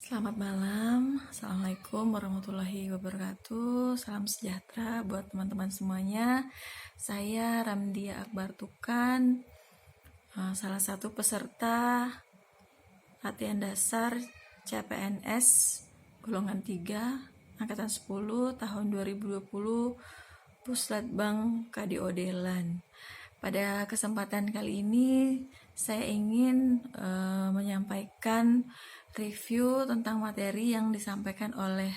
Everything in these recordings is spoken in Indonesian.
Selamat malam, Assalamualaikum warahmatullahi wabarakatuh. Salam sejahtera buat teman-teman semuanya. Saya Ramdia Akbar Tukan, salah satu peserta latihan dasar CPNS golongan 3 angkatan 10 tahun 2020 Puslatbang KDO Delan. Pada kesempatan kali ini saya ingin menyampaikan review tentang materi yang disampaikan oleh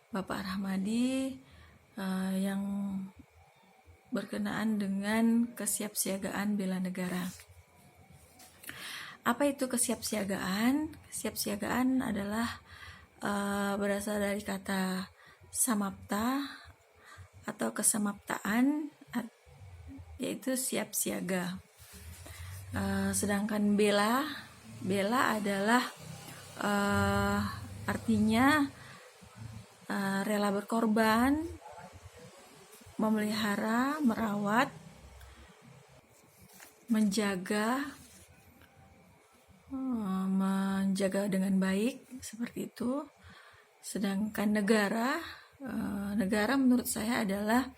Bapak Rahmadi yang berkenaan dengan kesiapsiagaan bela negara. Apa itu kesiapsiagaan? Kesiapsiagaan adalah berasal dari kata samapta atau kesamaptaan, yaitu siap siaga. Sedangkan bela adalah artinya rela berkorban, memelihara, merawat, menjaga dengan baik, seperti itu. Sedangkan negara menurut saya adalah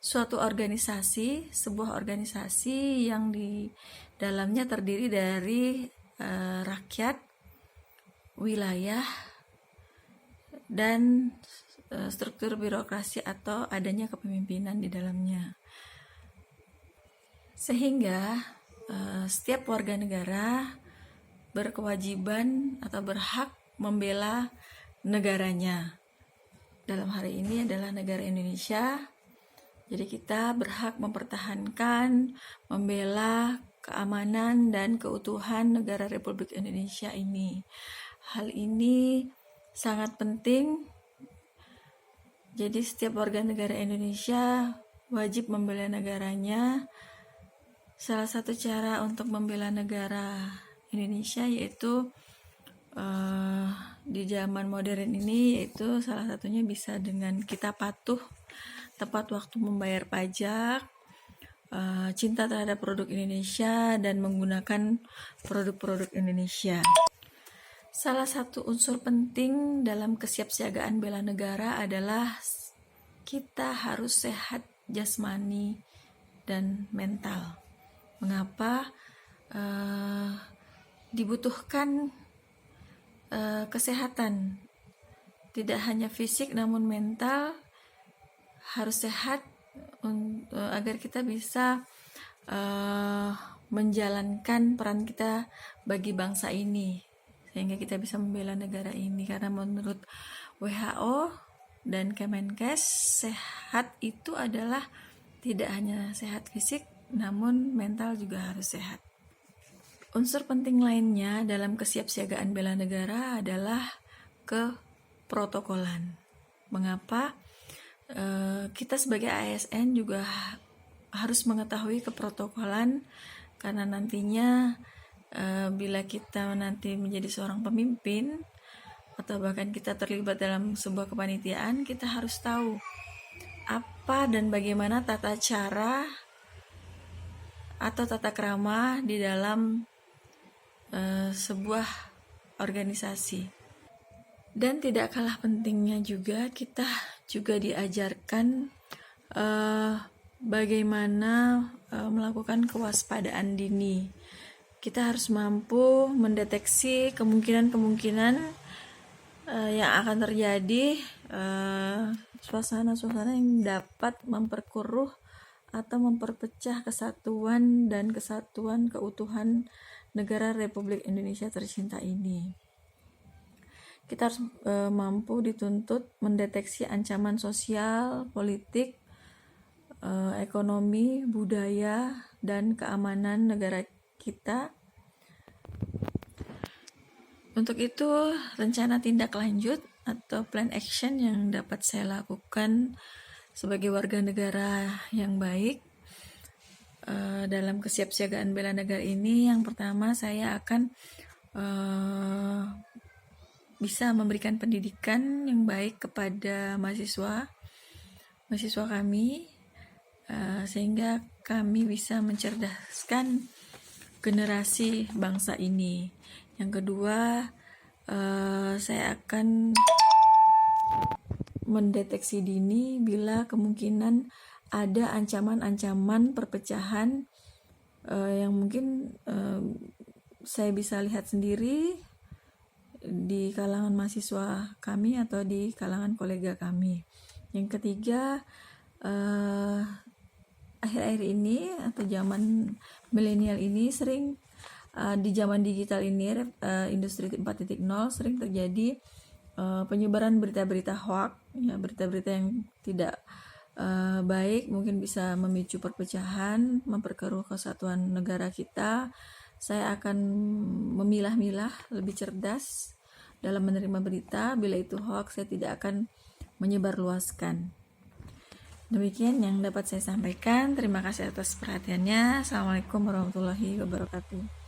suatu organisasi, sebuah organisasi yang di dalamnya terdiri dari rakyat, wilayah, dan struktur birokrasi atau adanya kepemimpinan di dalamnya. Sehingga setiap warga negara berkewajiban atau berhak membela negaranya. Dalam hari ini adalah negara Indonesia. Jadi kita berhak mempertahankan, membela keamanan dan keutuhan negara Republik Indonesia ini. Hal ini sangat penting. Jadi setiap warga negara Indonesia wajib membela negaranya. Salah satu cara untuk membela negara Indonesia yaitu di zaman modern ini, yaitu salah satunya bisa dengan kita patuh tepat waktu membayar pajak, cinta terhadap produk Indonesia, dan menggunakan produk-produk Indonesia. Salah satu unsur penting dalam kesiapsiagaan bela negara adalah kita harus sehat jasmani dan mental. Mengapa? Dibutuhkan kesehatan, tidak hanya fisik namun mental harus sehat agar kita bisa menjalankan peran kita bagi bangsa ini, sehingga kita bisa membela negara ini. Karena menurut WHO dan Kemenkes, sehat itu adalah tidak hanya sehat fisik namun mental juga harus sehat. Unsur penting lainnya dalam kesiapsiagaan bela negara adalah keprotokolan. Mengapa? Kita sebagai ASN juga harus mengetahui keprotokolan, karena nantinya bila kita nanti menjadi seorang pemimpin atau bahkan kita terlibat dalam sebuah kepanitiaan, kita harus tahu apa dan bagaimana tata cara atau tata krama di dalam sebuah organisasi. Dan tidak kalah pentingnya juga, kita juga diajarkan bagaimana melakukan kewaspadaan dini. Kita harus mampu mendeteksi kemungkinan-kemungkinan yang akan terjadi, suasana-suasana yang dapat memperkeruh atau memperpecah kesatuan keutuhan negara Republik Indonesia tercinta ini. Kita harus mampu dituntut mendeteksi ancaman sosial, politik, ekonomi, budaya, dan keamanan negara kita. Untuk itu, rencana tindak lanjut atau plan action yang dapat saya lakukan sebagai warga negara yang baik dalam kesiapsiagaan bela negara ini, yang pertama saya akan bisa memberikan pendidikan yang baik kepada mahasiswa kami, sehingga kami bisa mencerdaskan generasi bangsa ini. Yang kedua, saya akan mendeteksi dini bila kemungkinan ada ancaman-ancaman perpecahan yang mungkin saya bisa lihat sendiri di kalangan mahasiswa kami atau di kalangan kolega kami. Yang ketiga, akhir-akhir ini atau zaman milenial ini sering di zaman digital ini, industri 4.0, sering terjadi penyebaran berita-berita hoax, ya, berita-berita yang tidak baik, mungkin bisa memicu perpecahan, memperkeruh kesatuan negara kita. Saya akan memilah-milah, lebih cerdas dalam menerima berita. Bila itu hoax, saya tidak akan menyebarluaskan. Demikian yang dapat saya sampaikan. Terima kasih atas perhatiannya. Assalamualaikum warahmatullahi wabarakatuh.